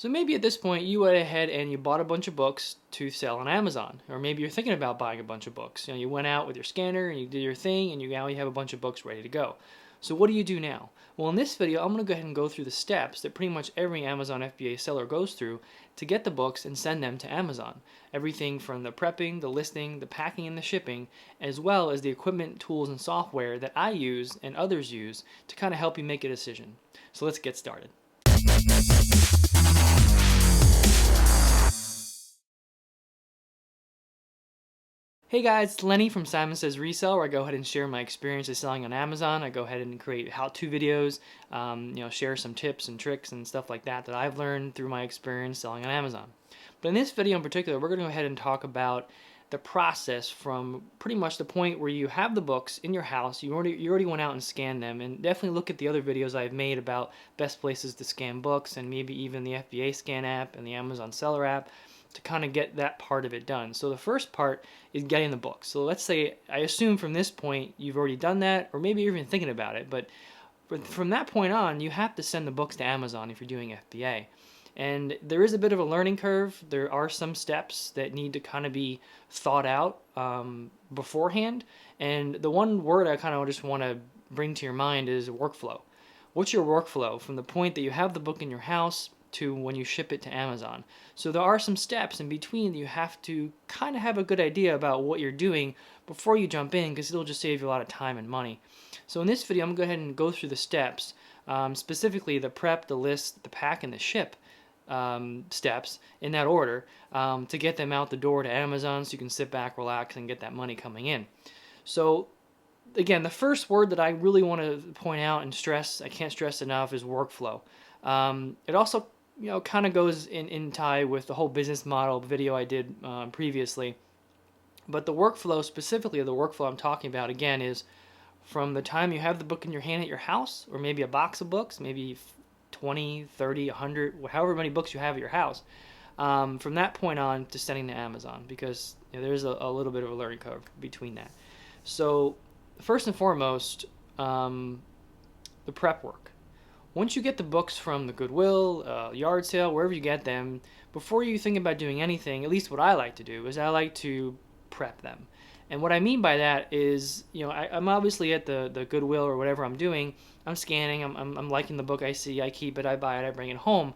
So maybe at this point you went ahead and you bought a bunch of books to sell on Amazon, or maybe you're thinking about buying a bunch of books. You went out with your scanner and you did your thing, and now you have a bunch of books ready to go. So what do you do now? Well, in this video, I'm going to go ahead and go through the steps that pretty much every Amazon FBA seller goes through to get the books and send them to Amazon. Everything from the prepping, the listing, the packing, and the shipping, as well as the equipment, tools, and software that I use and others use to kind of help you make a decision. So let's get started. Hey guys, it's Lenny from Simon Says Resell, where I go ahead and share my experiences selling on Amazon. I go ahead and create how-to videos, share some tips and tricks and stuff like that I've learned through my experience selling on Amazon. But in this video in particular, we're going to go ahead and talk about the process from pretty much the point where you have the books in your house, you already went out and scanned them, and definitely look at the other videos I've made about best places to scan books, and maybe even the FBA scan app and the Amazon seller app, to kind of get that part of it done. So the first part is getting the book. So let's say, I assume from this point you've already done that, or maybe you're even thinking about it, but from that point on, you have to send the books to Amazon if you're doing FBA. And there is a bit of a learning curve. There are some steps that need to kind of be thought out beforehand. And the one word I kind of just want to bring to your mind is workflow. What's your workflow from the point that you have the book in your house to when you ship it to Amazon? So there are some steps in between that you have to kind of have a good idea about what you're doing before you jump in, because it'll just save you a lot of time and money. So in this video, I'm going to go ahead and go through the steps, specifically the prep, the list, the pack, and the ship steps in that order, to get them out the door to Amazon so you can sit back, relax, and get that money coming in. So again, the first word that I really want to point out and stress, I can't stress enough, is workflow. It also kind of goes in tie with the whole business model video I did previously. But the workflow, specifically the workflow I'm talking about, again, is from the time you have the book in your hand at your house, or maybe a box of books, maybe 20, 30, 100, however many books you have at your house, from that point on to sending to Amazon, because there's a little bit of a learning curve between that. So first and foremost, the prep work. Once you get the books from the Goodwill, yard sale, wherever you get them, before you think about doing anything, at least what I like to do, is I like to prep them. And what I mean by that is, I'm obviously at the Goodwill or whatever I'm doing, I'm scanning, I'm liking the book I see, I keep it, I buy it, I bring it home.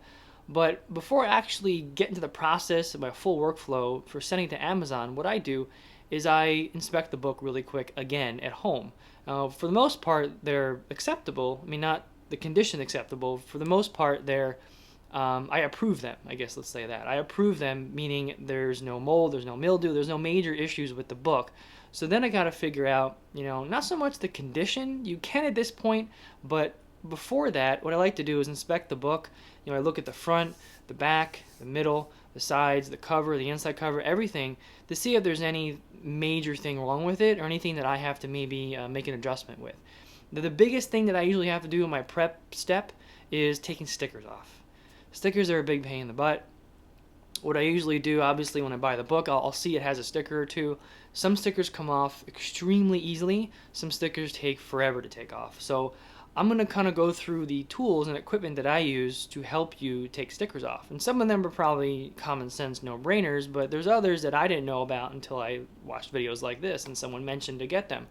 But before I actually get into the process of my full workflow for sending to Amazon, what I do is I inspect the book really quick again at home. For the most part, they're acceptable. I mean, not the condition acceptable. For the most part, they're I approve them, I guess, let's say that. I approve them, meaning there's no mold, there's no mildew, there's no major issues with the book. So then I got to figure out, not so much the condition, you can at this point, but before that, what I like to do is inspect the book. I look at the front, the back, the middle, the sides, the cover, the inside cover, everything, to see if there's any major thing wrong with it or anything that I have to maybe make an adjustment with. The biggest thing that I usually have to do in my prep step is taking stickers off. Stickers are a big pain in the butt. What I usually do, obviously, when I buy the book, I'll see it has a sticker or two. Some stickers come off extremely easily. Some stickers take forever to take off. So I'm going to kind of go through the tools and equipment that I use to help you take stickers off. And some of them are probably common sense no-brainers, but there's others that I didn't know about until I watched videos like this and someone mentioned to get them.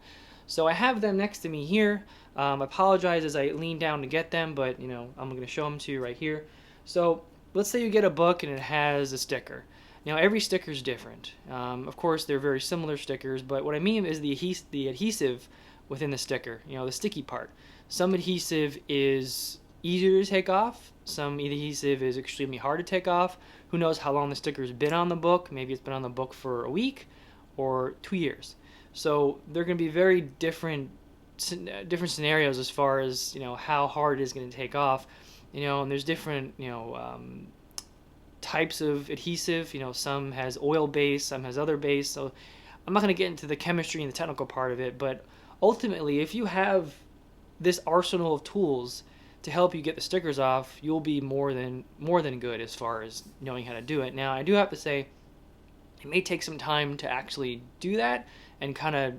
So I have them next to me here. I apologize as I lean down to get them, but I'm going to show them to you right here. So let's say you get a book and it has a sticker. Now every sticker is different. Of course, they're very similar stickers, but what I mean is the adhesive within the sticker, the sticky part. Some adhesive is easier to take off. Some adhesive is extremely hard to take off. Who knows how long the sticker's been on the book? Maybe it's been on the book for a week or 2 years. So they're going to be very different scenarios as far as how hard it is going to take off. And there's different types of adhesive. Some has oil base, some has other base. So I'm not going to get into the chemistry and the technical part of it, but ultimately, if you have this arsenal of tools to help you get the stickers off, you'll be more than good as far as knowing how to do it. Now, I do have to say, it may take some time to actually do that and kind of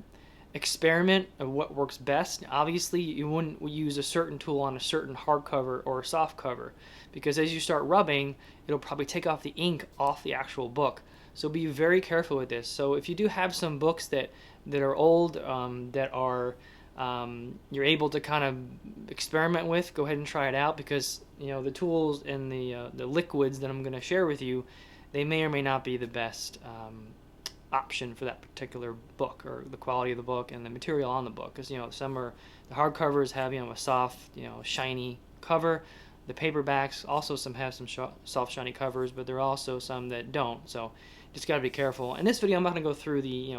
experiment of what works best. Obviously, you wouldn't use a certain tool on a certain hardcover or a soft cover, because as you start rubbing, it'll probably take off the ink off the actual book. So be very careful with this. So if you do have some books that are old, that are you're able to kind of experiment with, go ahead and try it out, because the tools and the liquids that I'm going to share with you, they may or may not be the best option for that particular book, or the quality of the book and the material on the book, because some are, the hard covers have a soft shiny cover. The paperbacks also some have some soft shiny covers, but there are also some that don't, so just got to be careful. In this video I'm not going to go through the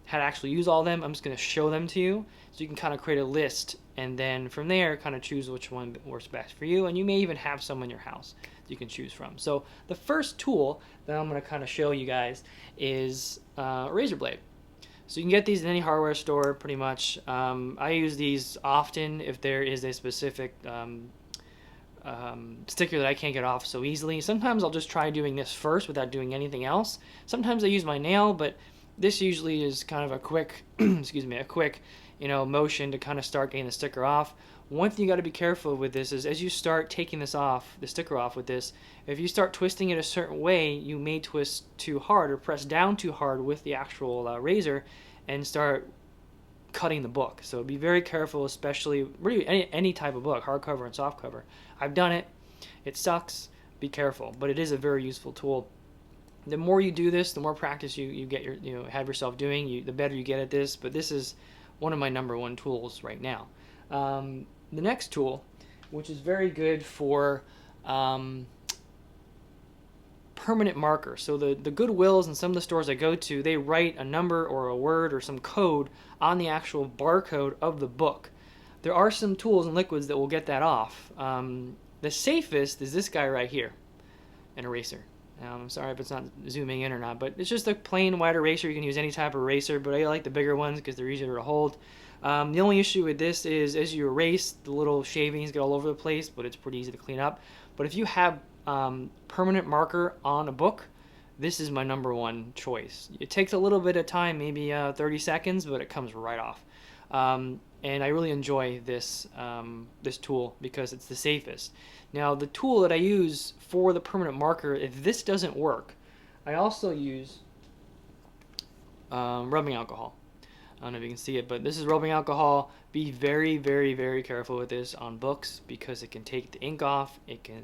how to actually use all of them. I'm just going to show them to you so you can kind of create a list, and then from there kind of choose which one works best for you, and you may even have some in your house that you can choose from. So the first tool that I'm going to kind of show you guys is a razor blade. So you can get these in any hardware store pretty much. I use these often if there is a specific sticker that I can't get off so easily. Sometimes I'll just try doing this first without doing anything else. Sometimes I use my nail, but this usually is kind of a quick excuse me, a quick motion to kind of start getting the sticker off. One thing you got to be careful with this is, as you start taking this off, the sticker off with this, if you start twisting it a certain way, you may twist too hard or press down too hard with the actual razor and start cutting the book. So be very careful, especially really any type of book, hardcover and softcover. I've done it. It sucks. Be careful, but it is a very useful tool. The more you do this, the more practice you get have yourself doing, the better you get at this. But this is one of my #1 tools right now. The next tool, which is very good for permanent marker. So the Goodwills and some of the stores I go to, they write a number or a word or some code on the actual barcode of the book. There are some tools and liquids that will get that off. The safest is this guy right here, an eraser. I'm sorry if it's not zooming in or not, but it's just a plain white eraser. You can use any type of eraser, but I like the bigger ones because they're easier to hold. The only issue with this is, as you erase, the little shavings get all over the place, but it's pretty easy to clean up. But if you have permanent marker on a book, this is my #1 choice. It takes a little bit of time, maybe 30 seconds, but it comes right off. And I really enjoy this this tool because it's the safest. Now, the tool that I use for the permanent marker, if this doesn't work, I also use rubbing alcohol. I don't know if you can see it, but this is rubbing alcohol. Be very, very, very careful with this on books because it can take the ink off. It can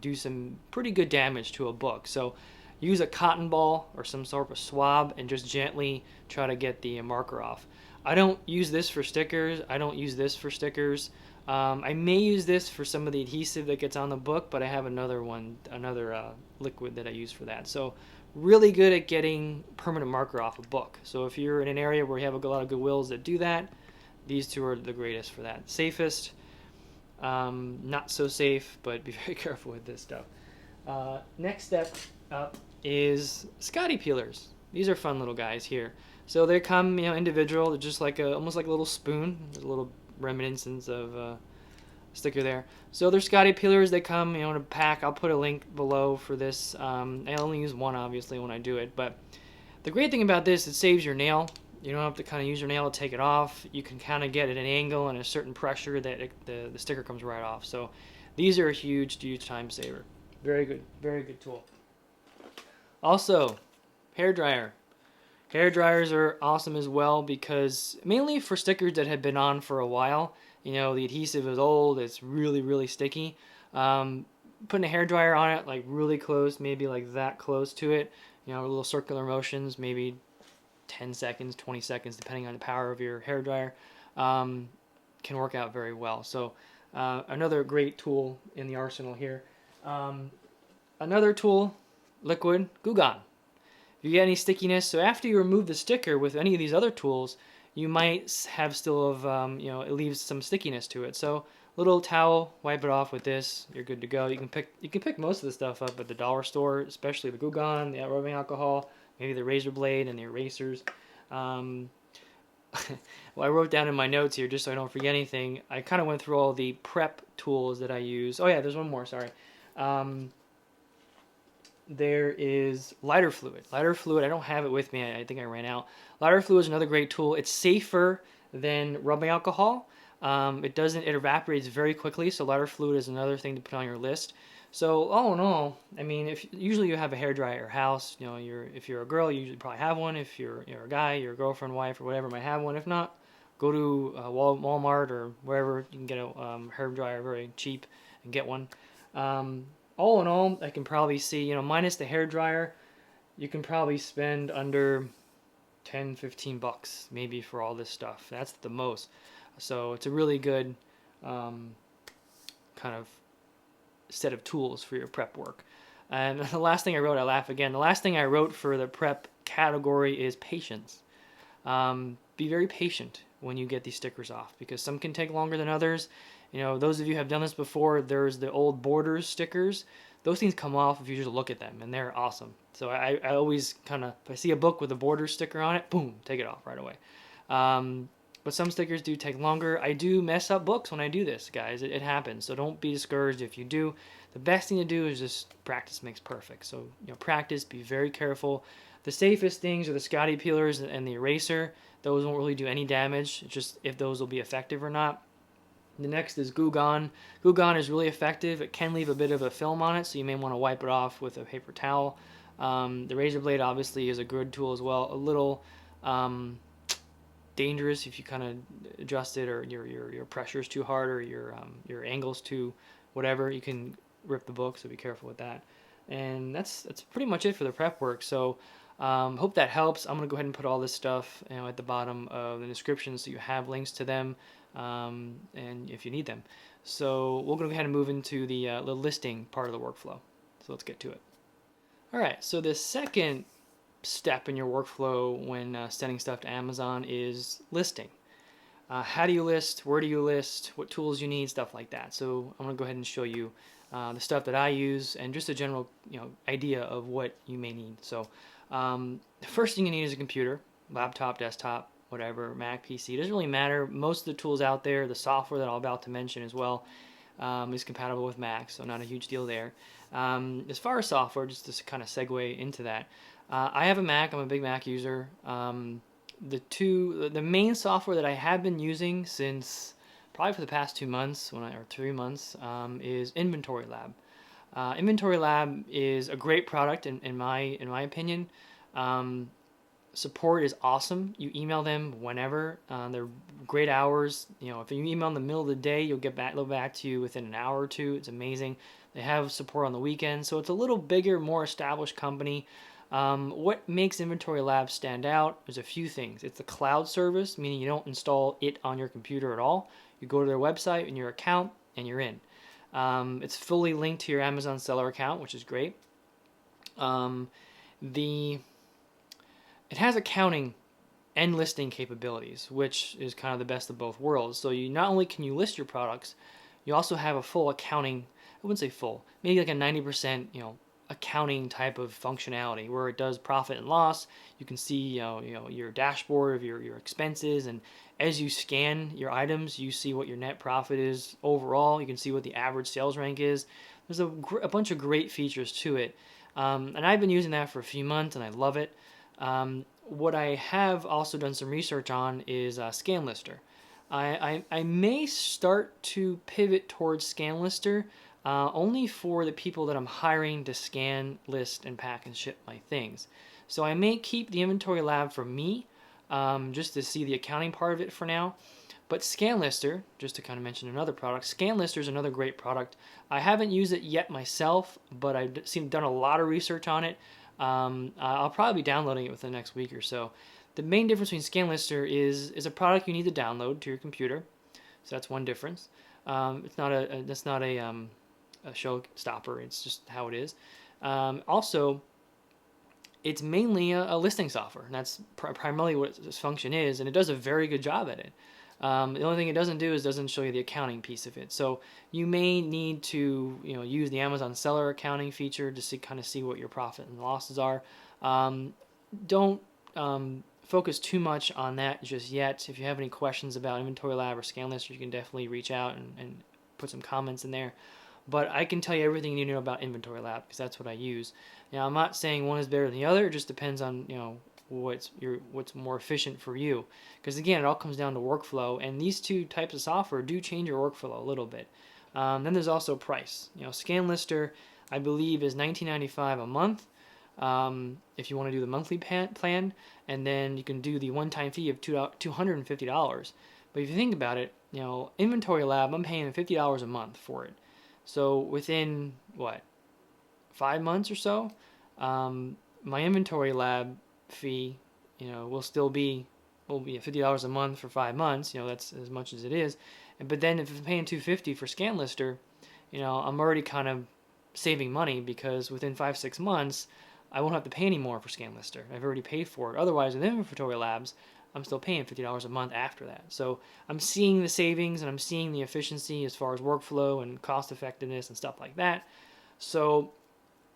do some pretty good damage to a book. So use a cotton ball or some sort of swab and just gently try to get the marker off. I don't use this for stickers. I don't use this for stickers. I may use this for some of the adhesive that gets on the book, but I have another liquid that I use for that. So really good at getting permanent marker off a book. So if you're in an area where you have a lot of Goodwills that do that, these two are the greatest for that. Safest, not so safe, but be very careful with this stuff. Next step up is Scotty peelers. These are fun little guys here. So they come, individual. They're just like almost like a little spoon. There's a little reminiscence of sticker there. So they're Scotty peelers. They come, in a pack. I'll put a link below for this. I only use one, obviously, when I do it. But the great thing about this, it saves your nail. You don't have to kind of use your nail to take it off. You can kind of get at an angle and a certain pressure that the sticker comes right off. So these are a huge, huge time saver. Very good tool. Also, hair dryer. Hair dryers are awesome as well because mainly for stickers that have been on for a while. The adhesive is old. It's really, really sticky. Putting a hair dryer on it, like really close, maybe like that close to it, little circular motions, maybe 10 seconds, 20 seconds, depending on the power of your hair dryer, can work out very well. So another great tool in the arsenal here. Another tool, liquid, Goo Gone. If you get any stickiness, so after you remove the sticker with any of these other tools, you might have still have, it leaves some stickiness to it. So little towel, wipe it off with this, you're good to go. You can pick most of the stuff up at the dollar store, especially the Goo Gone, the rubbing alcohol, maybe the razor blade and the erasers. Well, I wrote down in my notes here, just so I don't forget anything, I kind of went through all the prep tools that I use. Oh yeah, there's one more, sorry. there is lighter fluid. Lighter fluid, I don't have it with me. I think I ran out. Lighter fluid is another great tool. It's safer than rubbing alcohol. It evaporates very quickly, so lighter fluid is another thing to put on your list. So all in all, I mean, if usually you have a hairdryer at your house, if you're a girl, you usually probably have one. If you're a guy, your girlfriend, wife, or whatever might have one. If not, go to Walmart or wherever you can get a hairdryer very cheap and get one. Um, all in all, I can probably see, minus the hair dryer, you can probably spend under 10, 15 bucks maybe for all this stuff. That's the most. So it's a really good um, kind of set of tools for your prep work. And the last thing I wrote, I laugh again. The last thing I wrote for the prep category is patience. Be very patient when you get these stickers off because some can take longer than others. Those of you who have done this before, there's the old borders stickers. Those things come off if you just look at them, and they're awesome. So I always if I see a book with a border sticker on it, boom, take it off right away. But some stickers do take longer. I do mess up books when I do this, guys. It happens. So don't be discouraged if you do. The best thing to do is just practice makes perfect. So, practice, be very careful. The safest things are the Scotty peelers and the eraser. Those won't really do any damage. It's just if those will be effective or not. The next is Goo Gone. Goo Gone is really effective. It can leave a bit of a film on it, so you may want to wipe it off with a paper towel. The razor blade obviously is a good tool as well. A little dangerous if you kind of adjust it or your pressure is too hard or your angle's too whatever. You can rip the book, so be careful with that. And that's pretty much it for the prep work. So hope that helps. I'm gonna go ahead and put all this stuff at the bottom of the description so you have links to them and if you need them. So we're gonna go ahead and move into the listing part of the workflow. So let's get to it. All right. So the second step in your workflow when sending stuff to Amazon is listing. How do you list? Where do you list? What tools you need? Stuff like that. So I'm gonna go ahead and show you the stuff that I use and just a general idea of what you may need. So the first thing you need is a computer, laptop, desktop, whatever, Mac, PC. It doesn't really matter. Most of the tools out there, the software that I'm about to mention as well, is compatible with Mac, so not a huge deal there. As far as software, just to kind of segue into that, I have a Mac. I'm a big Mac user. The main software that I have been using since probably for the past 2 months or 3 months is Inventory Lab. Inventory Lab is a great product in my opinion. Support is awesome. You email them whenever. They're great hours. If you email in the middle of the day, they'll get back to you within an hour or two. It's amazing. They have support on the weekends, so it's a little bigger, more established company. What makes Inventory Lab stand out is a few things. It's the cloud service, meaning you don't install it on your computer at all. You go to their website and your account, and you're in. It's fully linked to your Amazon seller account, which is great. It has accounting and listing capabilities, which is kind of the best of both worlds. So you not only can you list your products, you also have a full accounting. I wouldn't say full, maybe like a 90%, accounting type of functionality where it does profit and loss. You can see, your dashboard of your expenses, and as you scan your items, you see what your net profit is overall. You can see what the average sales rank is. There's a bunch of great features to it, and I've been using that for a few months, and I love it. What I have also done some research on is ScanLister. I may start to pivot towards ScanLister only for the people that I'm hiring to scan, list, and pack and ship my things. So I may keep the Inventory Lab for me, just to see the accounting part of it for now. But ScanLister, just to kind of mention another product, ScanLister is another great product. I haven't used it yet myself, but I've done a lot of research on it. I'll probably be downloading it within the next week or so. The main difference between ScanLister is a product you need to download to your computer, so that's one difference. It's not a showstopper. It's just how it is. Also, it's mainly a listing software, and that's primarily what its function is, and it does a very good job at it. The only thing it doesn't do is doesn't show you the accounting piece of it. So you may need to use the Amazon seller accounting feature to kind of see what your profit and losses are. Don't focus too much on that just yet. If you have any questions about Inventory Lab or ScanLister, you can definitely reach out and put some comments in there. but I can tell you everything you need to know about Inventory Lab because that's what I use. Now, I'm not saying one is better than the other. It just depends on, what's more efficient for you. Because again, it all comes down to workflow, and these two types of software do change your workflow a little bit. Then there's also price. ScanLister, I believe, is $19.95 a month. If you want to do the monthly plan, and then you can do the one-time fee of $250. But if you think about it, Inventory Lab, I'm paying $50 a month for it. So within, 5 months or so, my Inventory Lab fee, will be $50 a month for 5 months. That's as much as it is. But then if I'm paying $250 for ScanLister, I'm already kind of saving money because within 5-6 months, I won't have to pay any more for ScanLister. I've already paid for it. Otherwise, with Inventory Labs, I'm still paying $50 a month after that. So I'm seeing the savings and I'm seeing the efficiency as far as workflow and cost effectiveness and stuff like that. So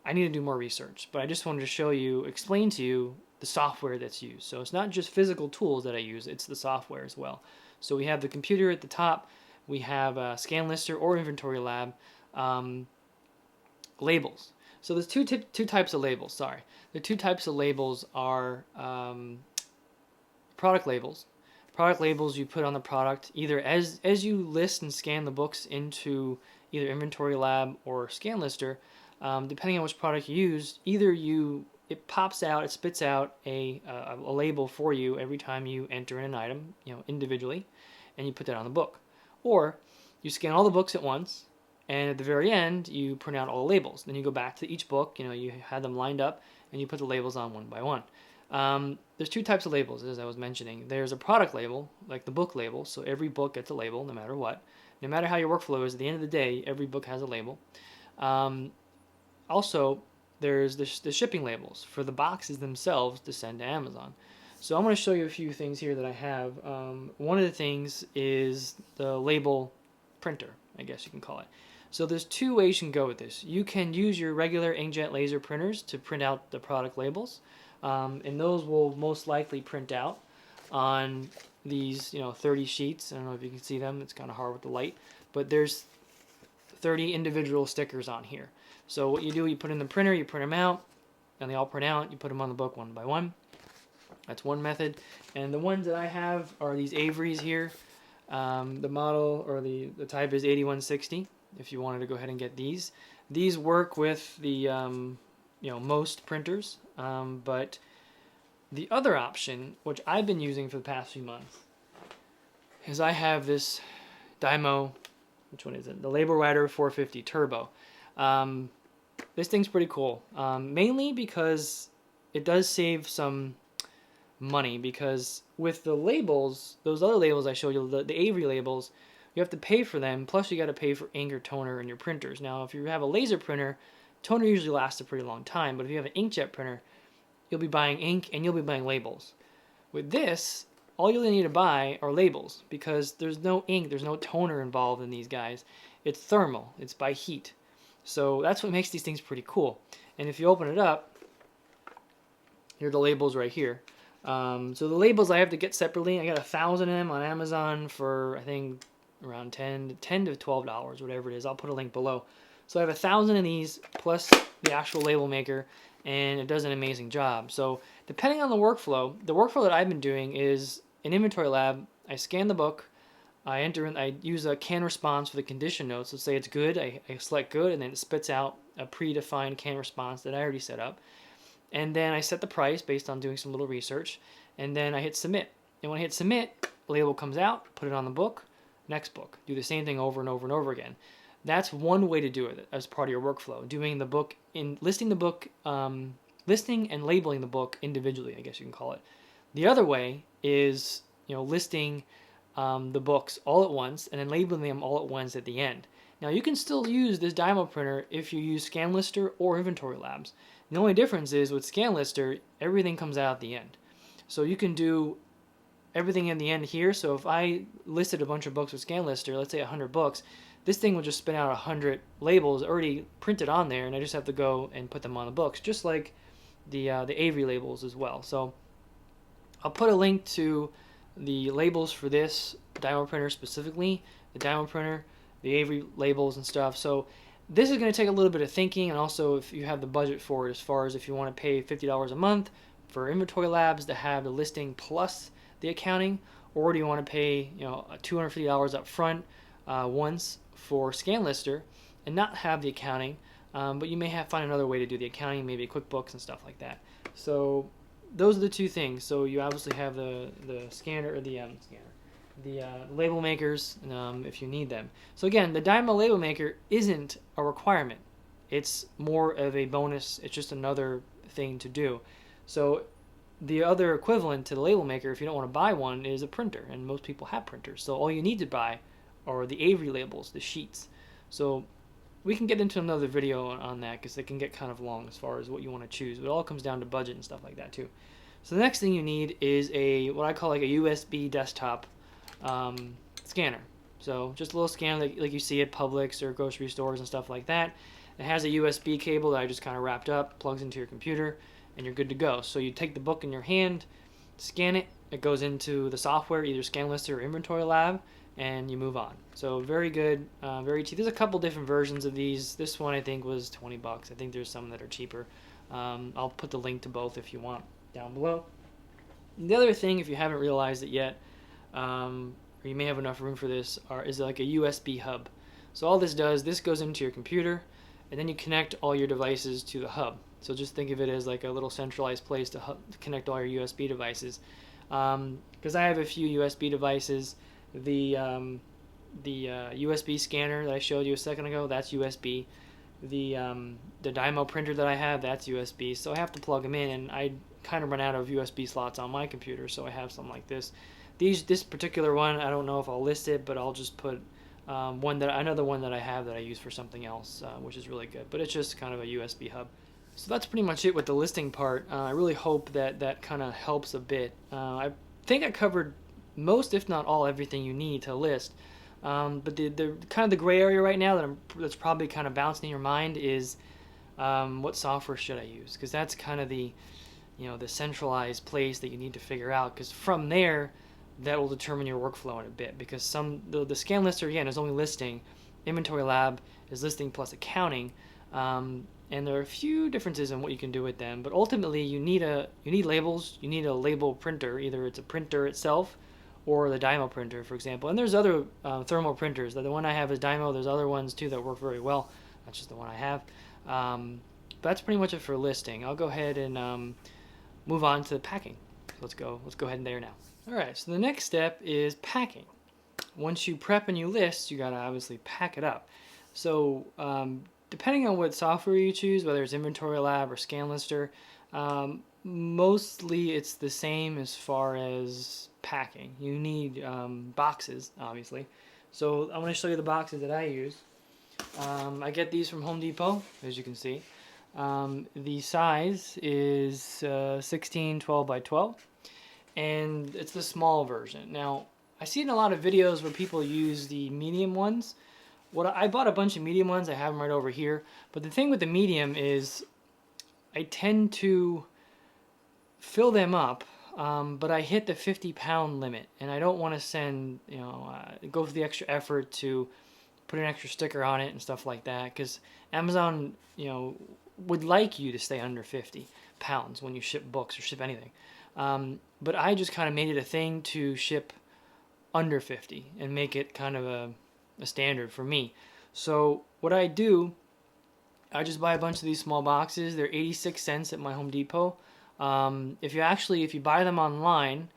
I need to do more research, but I just wanted to explain to you the software that's used. So it's not just physical tools that I use, it's the software as well. So we have the computer at the top, we have ScanLister or Inventory Lab, labels. So there's two types of labels, sorry. The two types of labels are product labels. Product labels you put on the product either as you list and scan the books into either Inventory Lab or ScanLister, depending on which product you use, it pops out, it spits out a label for you every time you enter in an item, individually, and you put that on the book. Or you scan all the books at once, and at the very end, you print out all the labels. Then you go back to each book, you had them lined up, and you put the labels on one by one. There's two types of labels, as I was mentioning. There's a product label, like the book label, so every book gets a label no matter what. No matter how your workflow is, at the end of the day, every book has a label. Also, there's the shipping labels for the boxes themselves to send to Amazon. So I'm going to show you a few things here that I have. One of the things is the label printer, I guess you can call it. So there's two ways you can go with this. You can use your regular inkjet laser printers to print out the product labels, and those will most likely print out on these 30 sheets. I don't know if you can see them, it's kind of hard with the light, but there's 30 individual stickers on here. So what you do, you put in the printer, you print them out, and they all print out, you put them on the book one by one. That's one method. And the ones that I have are these Averys here. The model or the type is 8160 if you wanted to go ahead and get these. These work with the most printers, but the other option, which I've been using for the past few months, is I have this Dymo, which one is it? The Label Writer 450 Turbo. This thing's pretty cool, mainly because it does save some money, because with the labels, those other labels I showed you, the Avery labels, you have to pay for them, plus you got to pay for ink or toner in your printers. Now, if you have a laser printer, toner usually lasts a pretty long time, but if you have an inkjet printer, you'll be buying ink and you'll be buying labels. With this, all you'll need to buy are labels, because there's no ink, there's no toner involved in these guys. It's thermal, it's by heat. So that's what makes these things pretty cool. And if you open it up, here are the labels right here. So the labels I have to get separately. I got 1,000 of them on Amazon for, I think, around $10 to $12, whatever it is. I'll put a link below. So I have 1,000 of these plus the actual label maker, and it does an amazing job. So depending on the workflow that I've been doing is in Inventory Lab, I scan the book, I use a can response for the condition notes. Let's say it's good, I select good, and then it spits out a predefined can response that I already set up. And then I set the price based on doing some little research, and then I hit submit. And when I hit submit, the label comes out, put it on the book, next book. Do the same thing over and over and over again. That's one way to do it as part of your workflow. Doing the book, listing and labeling the book individually, I guess you can call it. The other way is listing the books all at once and then labeling them all at once at the end. Now you can still use this Dymo printer if you use ScanLister or Inventory Labs. The only difference is with ScanLister, everything comes out at the end. So you can do everything in the end here. So if I listed a bunch of books with ScanLister, let's say 100 books, this thing will just spin out 100 labels already printed on there, and I just have to go and put them on the books, just like the Avery labels as well. So I'll put a link to the labels for this Dymo printer specifically, the Dymo printer, the Avery labels and stuff. So This is going to take a little bit of thinking, and also if you have the budget for it, as far as if you want to pay $50 a month for inventory labs to have the listing plus the accounting, or do you want to pay $250 up front once for Scan Lister and not have the accounting, but you may find another way to do the accounting, maybe QuickBooks and stuff like that. So those are the two things. So you obviously have the scanner, or the label makers, if you need them. So again, the Dymo label maker isn't a requirement. It's more of a bonus. It's just another thing to do. So the other equivalent to the label maker, if you don't want to buy one, is a printer, and most people have printers. So all you need to buy are the Avery labels, the sheets. So we can get into another video on that, because it can get kind of long as far as what you want to choose. But it all comes down to budget and stuff like that too. So the next thing you need is what I call like a USB desktop scanner. So just a little scanner like you see at Publix or grocery stores and stuff like that. It has a USB cable that I just kind of wrapped up, plugs into your computer, and you're good to go. So you take the book in your hand, scan it, it goes into the software, either Scan Lister or Inventory Lab, and you move on. So very good, very cheap. There's a couple different versions of these. This one I think was 20 bucks. I think there's some that are cheaper. I'll put the link to both if you want down below. The other thing, if you haven't realized it yet, or you may have enough room for this, is like a USB hub. So all this does, this goes into your computer, and then you connect all your devices to the hub. So just think of it as like a little centralized place to connect all your USB devices. Because I have a few USB devices. The USB scanner that I showed you a second ago, that's USB. The Dymo printer that I have, that's USB. So I have to plug them in, and I kind of run out of USB slots on my computer, so I have something like this. This particular one, I don't know if I'll list it, but I'll just put another one that I have that I use for something else, which is really good. But it's just kind of a USB hub. So that's pretty much it with the listing part. I really hope that kind of helps a bit. I think I covered most, if not all, everything you need to list. But the kind of the gray area right now that's probably kind of bouncing in your mind is what software should I use? Because that's kind of the centralized place that you need to figure out. Because from there, that will determine your workflow in a bit. Because the Scan Lister again is only listing, Inventory Lab is listing plus accounting. And there are a few differences in what you can do with them, but ultimately you need labels. You need a label printer. Either it's a printer itself, or the Dymo printer, for example. And there's other thermal printers. The one I have is Dymo. There's other ones too that work very well. That's just the one I have. But that's pretty much it for listing. I'll go ahead and move on to packing. Let's go ahead and there now. All right. So the next step is packing. Once you prep and you list, you gotta obviously pack it up. So depending on what software you choose, whether it's Inventory Lab or Scan Lister, mostly it's the same as far as packing. You need boxes, obviously. So I'm going to show you the boxes that I use. I get these from Home Depot, as you can see. The size is 16, 12 by 12, and it's the small version. Now, I see in a lot of videos where people use the medium ones. I bought a bunch of medium ones. I have them right over here. But the thing with the medium is I tend to fill them up, but I hit the 50-pound limit, and I don't want to go through the extra effort to put an extra sticker on it and stuff like that, because Amazon, would like you to stay under 50 pounds when you ship books or ship anything. But I just kind of made it a thing to ship under 50 and make it kind of a standard for me. So what I do, I just buy a bunch of these small boxes. They're 86 cents at my Home Depot. If you buy them online,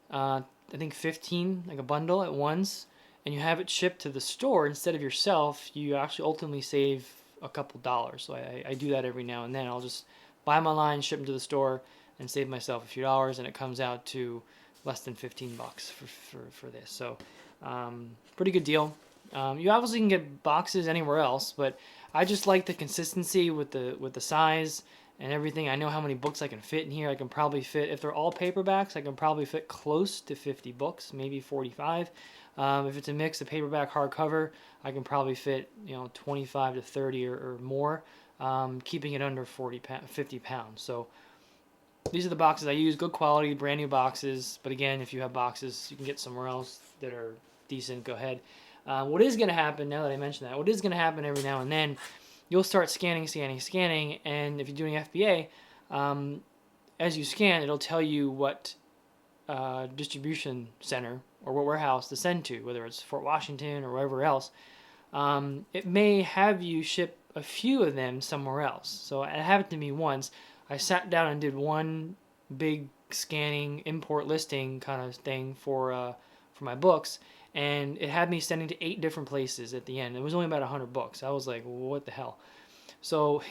I think 15, like a bundle at once, and you have it shipped to the store instead of yourself, you actually ultimately save a couple dollars. So I do that every now and then. I'll just buy them online, ship them to the store, and save myself a few dollars, and it comes out to less than 15 bucks for this. So pretty good deal. You obviously can get boxes anywhere else, but I just like the consistency with the size and everything. I know how many books I can fit in here. I can probably fit, if they're all paperbacks, I can probably fit close to 50 books, maybe 45. If it's a mix of paperback, hardcover, I can probably fit 25 to 30 or more, keeping it under 50 pounds. So these are the boxes I use. Good quality, brand new boxes. But again, if you have boxes you can get somewhere else that are decent, go ahead. What is going to happen, now that I mentioned that, what is going to happen every now and then you'll start scanning, and if you're doing FBA, as you scan, it'll tell you what distribution center or what warehouse to send to, whether it's Fort Washington or wherever else. It may have you ship a few of them somewhere else. So it happened to me once. I sat down and did one big scanning import listing kind of thing for my books, and it had me sending to 8 different places at the end. It was only about 100 books. I was like, what the hell? So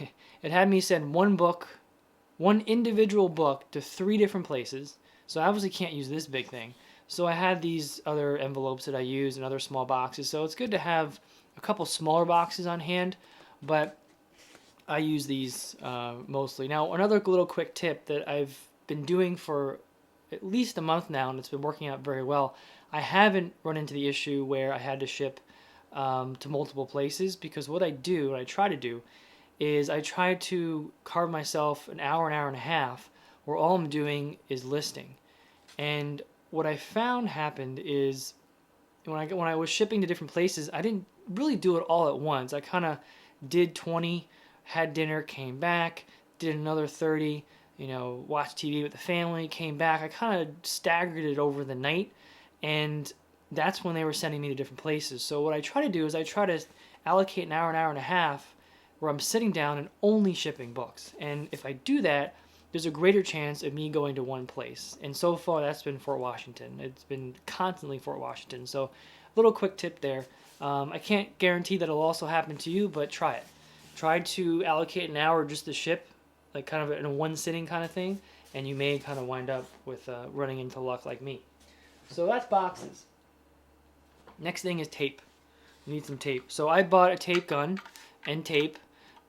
it had me send one individual book to 3 different places. So I obviously can't use this big thing. So I had these other envelopes that I use and other small boxes. So it's good to have a couple smaller boxes on hand, but I use these mostly. Now, another little quick tip that I've been doing for at least a month now, and it's been working out very well. I haven't run into the issue where I had to ship to multiple places, because what I try to do, is I try to carve myself an hour and a half where all I'm doing is listing. And what I found happened is when I was shipping to different places, I didn't really do it all at once. I kind of did 20, had dinner, came back, did another 30, watched TV with the family, came back. I kind of staggered it over the night, and that's when they were sending me to different places. So what I try to do is I try to allocate an hour and a half where I'm sitting down and only shipping books. And if I do that, there's a greater chance of me going to one place. And so far, that's been Fort Washington. It's been constantly Fort Washington. So a little quick tip there. I can't guarantee that it'll also happen to you, but try it. Try to allocate an hour just to ship, like kind of in a one sitting kind of thing, and you may kind of wind up with running into luck like me. So that's boxes. Next thing is tape. You need some tape. So I bought a tape gun and tape.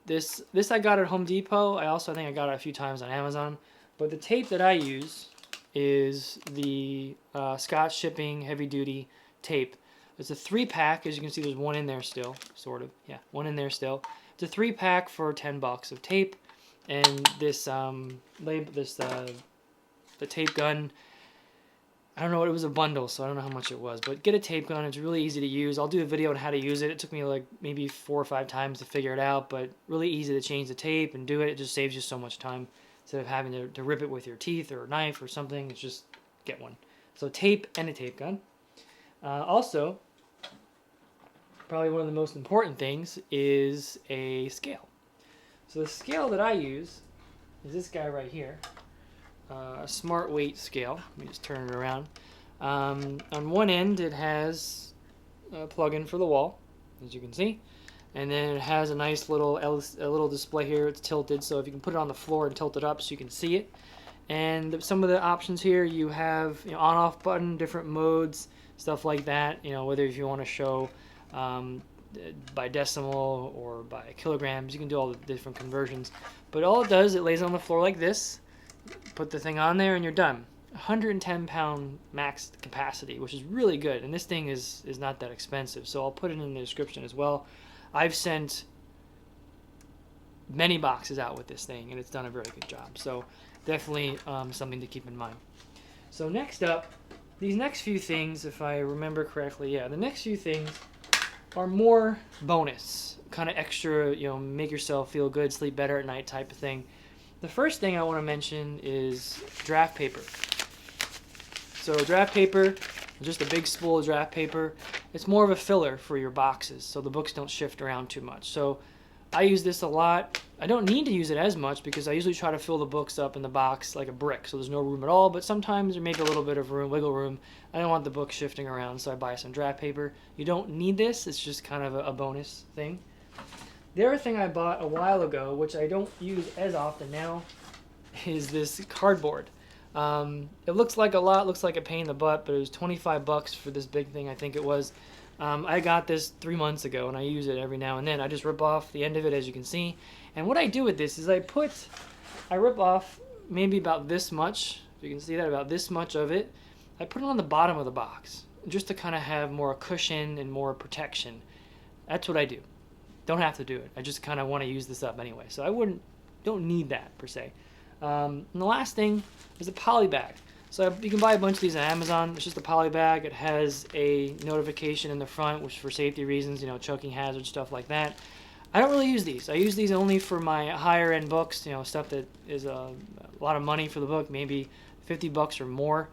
This I got at Home Depot. I think I got it a few times on Amazon. But the tape that I use is the Scotch Shipping Heavy Duty tape. It's a 3-pack. As you can see, there's one in there still, sort of. Yeah, one in there still. It's a 3-pack for $10 of tape. And this the tape gun, I don't know, it was a bundle, so I don't know how much it was. But get a tape gun. It's really easy to use. I'll do a video on how to use it. It took me like maybe 4 or 5 times to figure it out, but really easy to change the tape and do it. It just saves you so much time instead of having to rip it with your teeth or a knife or something. It's just get one. So tape and a tape gun. Also, probably one of the most important things is a scale. So the scale that I use is this guy right here. A smart weight scale. Let me just turn it around. On one end it has a plug-in for the wall, as you can see, and then it has a nice little display here. It's tilted, so if you can put it on the floor and tilt it up so you can see it. And some of the options here, you have on-off button, different modes, stuff like that. Whether if you want to show by decimal or by kilograms, you can do all the different conversions. But all it does, it lays on the floor like this. Put the thing on there and you're done. 110-pound max capacity, which is really good, and this thing is not that expensive, so I'll put it in the description as well. I've sent many boxes out with this thing, and it's done a very good job, so definitely something to keep in mind. So next up, these next few things, if I remember correctly, the next few things are more bonus, kind of extra, make yourself feel good, sleep better at night type of thing. The first thing I want to mention is draft paper. So draft paper, just a big spool of draft paper. It's more of a filler for your boxes, so the books don't shift around too much. So I use this a lot. I don't need to use it as much because I usually try to fill the books up in the box like a brick, so there's no room at all, but sometimes there may be a little bit of room, wiggle room. I don't want the book shifting around, so I buy some draft paper. You don't need this. It's just kind of a bonus thing. The other thing I bought a while ago, which I don't use as often now, is this cardboard. It looks like a lot, looks like a pain in the butt, but it was $25 for this big thing, I think it was. I got this 3 months ago, and I use it every now and then. I just rip off the end of it, as you can see. And what I do with this is I rip off maybe about this much, if you can see that, about this much of it. I put it on the bottom of the box, just to kind of have more cushion and more protection. That's what I do. Don't have to do it. I just kind of want to use this up anyway. So I don't need that per se. And the last thing is a poly bag. So you can buy a bunch of these on Amazon. It's just a poly bag. It has a notification in the front, which for safety reasons, choking hazards, stuff like that. I don't really use these. I use these only for my higher end books, you know, stuff that is a lot of money for the book, maybe 50 bucks or more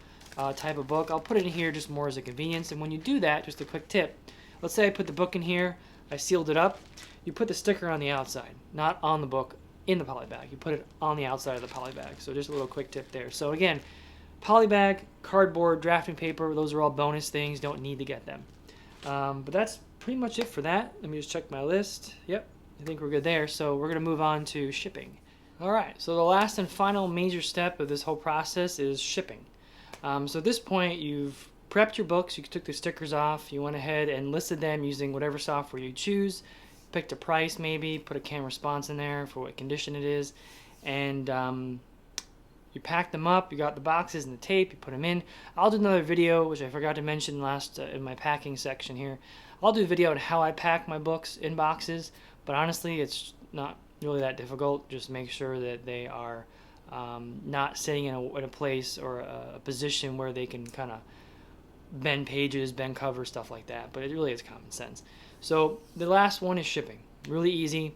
type of book. I'll put it in here just more as a convenience. And when you do that, just a quick tip, let's say I put the book in here, I sealed it up, you put the sticker on the outside, not on the book in the poly bag. You put it on the outside of the poly bag. So just a little quick tip there. So again, poly bag, cardboard, drafting paper, those are all bonus things, don't need to get them. But that's pretty much it for that. Let me just check my list. Yep, I think we're good there. So we're going to move on to shipping. All right, so the last and final major step of this whole process is shipping. So at this point, you've prepped your books, you took the stickers off, you went ahead and listed them using whatever software you choose, picked a price maybe, put a can response in there for what condition it is, and you packed them up, you got the boxes and the tape, you put them in. I'll do another video, which I forgot to mention last in my packing section here. I'll do a video on how I pack my books in boxes, but honestly, it's not really that difficult. Just make sure that they are not sitting in a place or a position where they can kind of bend pages, bend covers, stuff like that. But it really is common sense. So the last one is shipping. Really easy.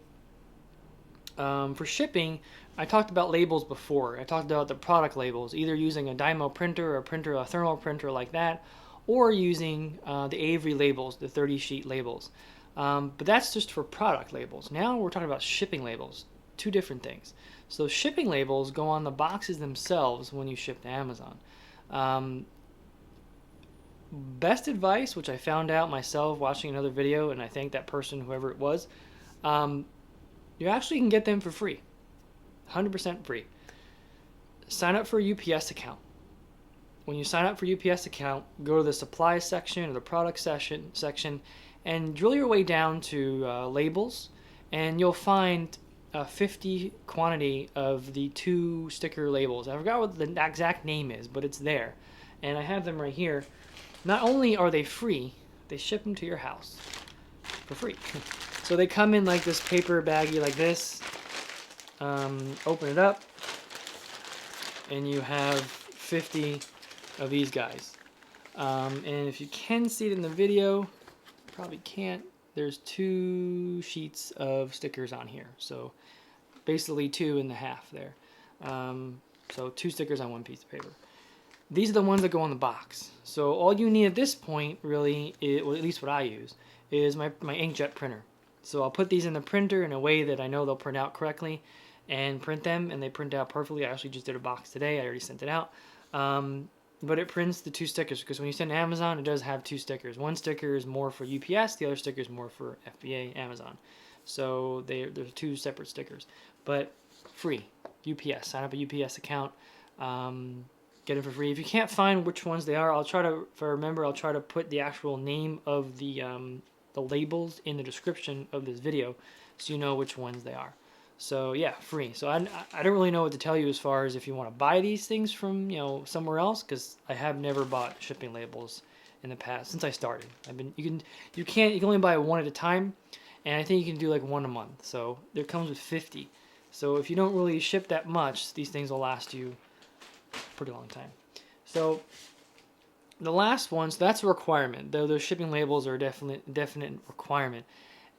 For shipping, I talked about labels before. I talked about the product labels, either using a Dymo printer or a thermal printer like that, or using the Avery labels, the 30-sheet labels. But that's just for product labels. Now we're talking about shipping labels, two different things. So shipping labels go on the boxes themselves when you ship to Amazon. Best advice, which I found out myself watching another video, and I thank that person, whoever it was, you actually can get them for free, 100% free. Sign up for a UPS account. When you sign up for UPS account, go to the supply section or the product section and drill your way down to labels, and you'll find a 50 quantity of the 2 sticker labels. I forgot what the exact name is, but it's there. And I have them right here. Not only are they free, they ship them to your house for free. So they come in like this paper baggie like this. Open it up, and you have 50 of these guys. And if you can see it in the video, probably can't, there's 2 sheets of stickers on here. So basically 2.5 there. So 2 stickers on 1 piece of paper. These are the ones that go on the box. So all you need at this point, really, well, at least what I use, is my inkjet printer. So I'll put these in the printer in a way that I know they'll print out correctly and print them, and they print out perfectly. I actually just did a box today. I already sent it out. But it prints the 2 stickers, because when you send to Amazon, it does have 2 stickers. One sticker is more for UPS, the other sticker is more for FBA, Amazon. So there's 2 separate stickers. But free, UPS. Sign up a UPS account. Get it for free. If you can't find which ones they are, I'll try to, if I remember, I'll try to put the actual name of the labels in the description of this video, so you know which ones they are. So yeah, free. So I don't really know what to tell you as far as if you want to buy these things from somewhere else, because I have never bought shipping labels in the past since I started. You can only buy 1 at a time, and I think you can do like 1 a month. So there comes with 50. So if you don't really ship that much, these things will last you a pretty long time. So the last one, so that's a requirement. Those shipping labels are a definite requirement.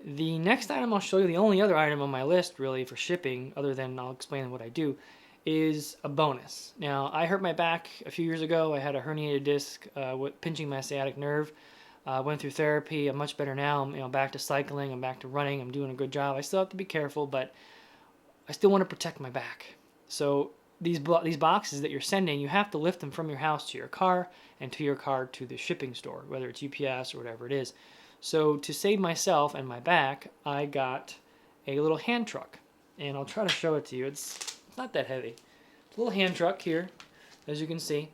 The next item I'll show you, the only other item on my list really for shipping, other than I'll explain what I do, is a bonus. Now, I hurt my back a few years ago. I had a herniated disc pinching my sciatic nerve. Went through therapy. I'm much better now. I'm back to cycling. I'm back to running. I'm doing a good job. I still have to be careful, but I still want to protect my back. So these boxes that you're sending, you have to lift them from your house to your car, and to your car to the shipping store, whether it's UPS or whatever it is. So to save myself and my back, I got a little hand truck, and I'll try to show it to you. It's not that heavy. It's a little hand truck here, as you can see.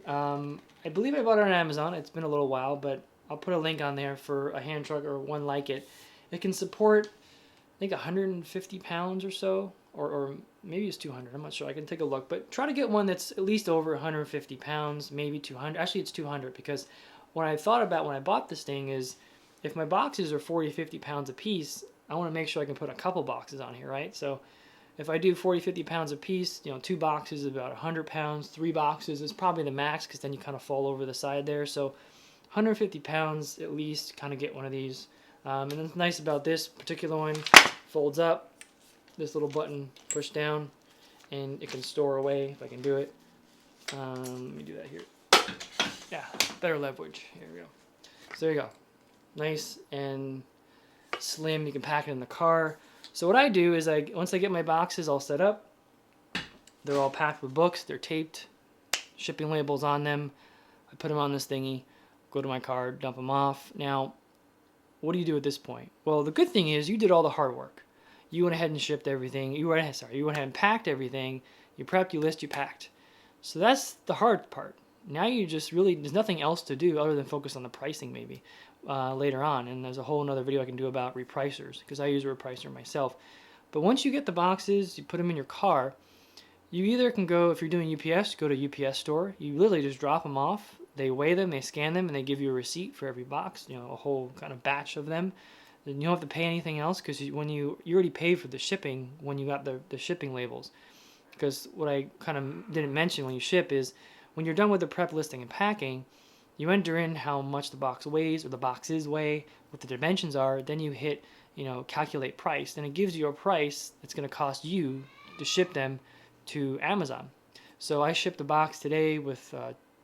I believe I bought it on Amazon. It's been a little while, but I'll put a link on there for a hand truck or one like it. It can support, I think, 150 pounds or so, or maybe it's 200. I'm not sure. I can take a look, but try to get one that's at least over 150 pounds, maybe 200. Actually, it's 200, because what I thought about when I bought this thing is, if my boxes are 40, 50 pounds a piece, I want to make sure I can put a couple boxes on here, right? So if I do 40, 50 pounds a piece, 2 boxes is about 100 pounds, 3 boxes is probably the max, because then you kind of fall over the side there. So 150 pounds at least, kind of get one of these. And what's nice about this particular one, folds up, this little button push down, and it can store away if I can do it. Let me do that here. Yeah, better leverage. Here we go. So there you go. Nice and slim. You can pack it in the car. So what I do is once I get my boxes all set up, they're all packed with books. They're taped, shipping labels on them. I put them on this thingy, go to my car, dump them off. Now, what do you do at this point? Well, the good thing is you did all the hard work. You went ahead and shipped everything. You went ahead and packed everything. You prepped, you listed, you packed. So that's the hard part. Now you just really, there's nothing else to do other than focus on the pricing maybe later on. And there's a whole another video I can do about repricers because I use a repricer myself. But once you get the boxes, you put them in your car, you either can go, if you're doing UPS, go to UPS store. You literally just drop them off. They weigh them, they scan them, and they give you a receipt for every box, you know, a whole kind of batch of them. Then you don't have to pay anything else because when you already paid for the shipping when you got the shipping labels. Because what I kind of didn't mention when you ship is when you're done with the prep, listing, and packing, you enter in how much the box weighs or the boxes weigh, what the dimensions are, then you hit, you know, calculate price, and it gives you a price that's going to cost you to ship them to Amazon. So I shipped a box today with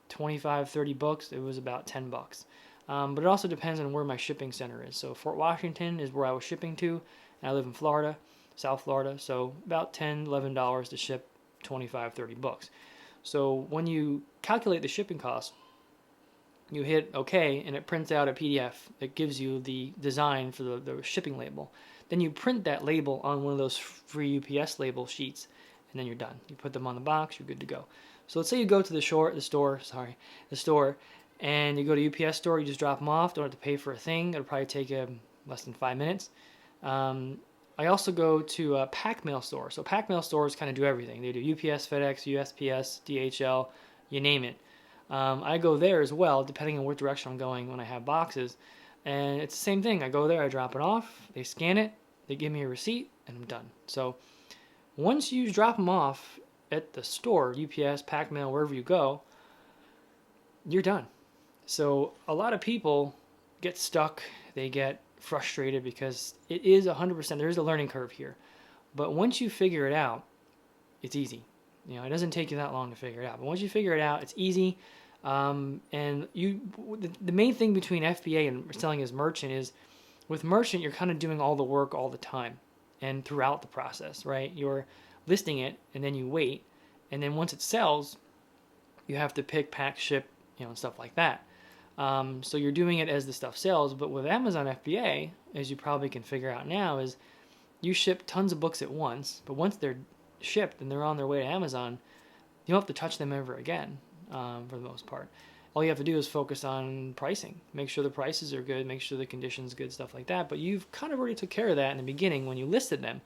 25, 30 books. It was about 10 bucks. But it also depends on where my shipping center is. So Fort Washington is where I was shipping to, and I live in Florida, South Florida, so about $10, $11 to ship 25, 30 books. So when you calculate the shipping cost, you hit OK, and it prints out a PDF that gives you the design for the shipping label. Then you print that label on one of those free UPS label sheets, and then you're done. You put them on the box, you're good to go. So let's say you go to the store, and you go to UPS store, you just drop them off, don't have to pay for a thing. It'll probably take you less than 5 minutes. I also go to a pack mail store. So pack mail stores kind of do everything. They do UPS, FedEx, USPS, DHL, you name it. I go there as well, depending on what direction I'm going when I have boxes. And it's the same thing. I go there, I drop it off, they scan it, they give me a receipt, and I'm done. So once you drop them off at the store, UPS, pack mail, wherever you go, you're done. So a lot of people get stuck. They get frustrated because it is 100%. There is a learning curve here. But once you figure it out, it's easy. You know, it doesn't take you that long to figure it out. But once you figure it out, it's easy. And the main thing between FBA and selling as merchant is with merchant, you're kind of doing all the work all the time and throughout the process, right? You're listing it and then you wait. And then once it sells, you have to pick, pack, ship, you know, and stuff like that. So you're doing it as the stuff sells. But with Amazon FBA, as you probably can figure out now, is you ship tons of books at once. But once they're shipped and they're on their way to Amazon, you don't have to touch them ever again, for the most part. All you have to do is focus on pricing. Make sure the prices are good, make sure the condition's good, stuff like that. But you've kind of already took care of that in the beginning when you listed them.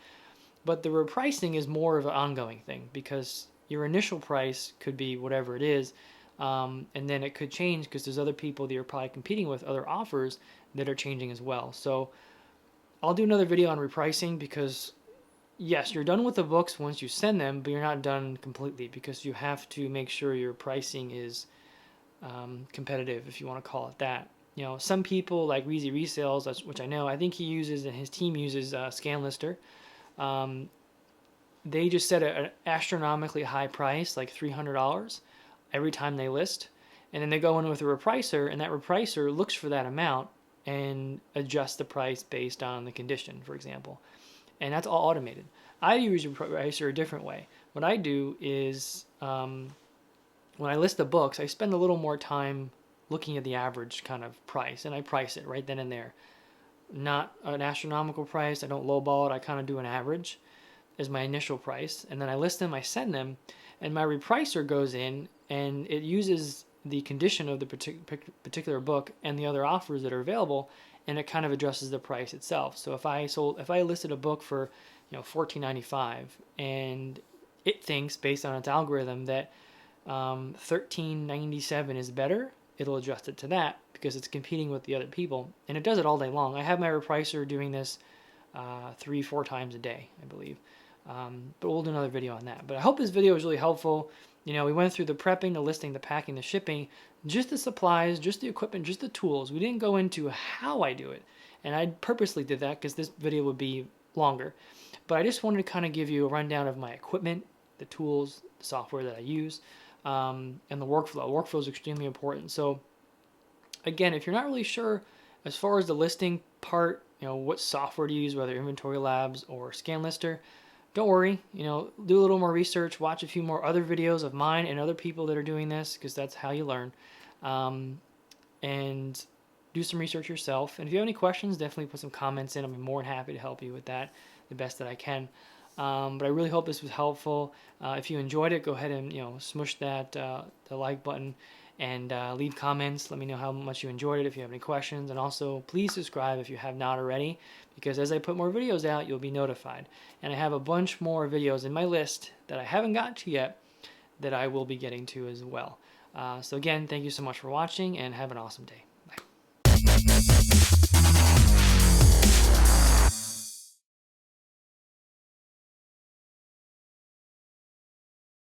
But the repricing is more of an ongoing thing because your initial price could be whatever it is, and then it could change because there's other people that you're probably competing with, other offers that are changing as well. So I'll do another video on repricing because yes, you're done with the books once you send them, but you're not done completely because you have to make sure your pricing is competitive, if you want to call it that. You know, some people like Weezy Resales, which I know, I think he uses and his team uses ScanLister. They just set an astronomically high price, like $300 every time they list. And then they go in with a repricer, and that repricer looks for that amount and adjusts the price based on the condition, for example. And that's all automated. I use a repricer a different way. What I do is when I list the books, I spend a little more time looking at the average kind of price, and I price it right then and there. Not an astronomical price. I don't lowball it. I kind of do an average as my initial price, and then I list them, I send them, and my repricer goes in and it uses the condition of the particular book and the other offers that are available, and it kind of adjusts the price itself. So if I listed a book for, you know, $14.95, and it thinks based on its algorithm that $13.97 is better, it'll adjust it to that because it's competing with the other people, and it does it all day long. I have my repricer doing this 3-4 times a day, I believe. But we'll do another video on that. But I hope this video was really helpful. You know, we went through the prepping, the listing, the packing, the shipping, just the supplies, just the equipment, just the tools. We didn't go into how I do it. And I purposely did that because this video would be longer. But I just wanted to kind of give you a rundown of my equipment, the tools, the software that I use, and the workflow. Workflow is extremely important. So again, if you're not really sure as far as the listing part, what software to use, whether Inventory Labs or ScanLister, don't worry. Do a little more research, watch a few more other videos of mine and other people that are doing this, because that's how you learn. And do some research yourself. And if you have any questions, definitely put some comments in. I'll be more than happy to help you with that the best that I can. But I really hope this was helpful. If you enjoyed it, go ahead and smush that the like button and leave comments. Let me know how much you enjoyed it if you have any questions. And also, please subscribe if you have not already, because as I put more videos out, you'll be notified. And I have a bunch more videos in my list that I haven't gotten to yet that I will be getting to as well. So again, thank you so much for watching, and have an awesome day.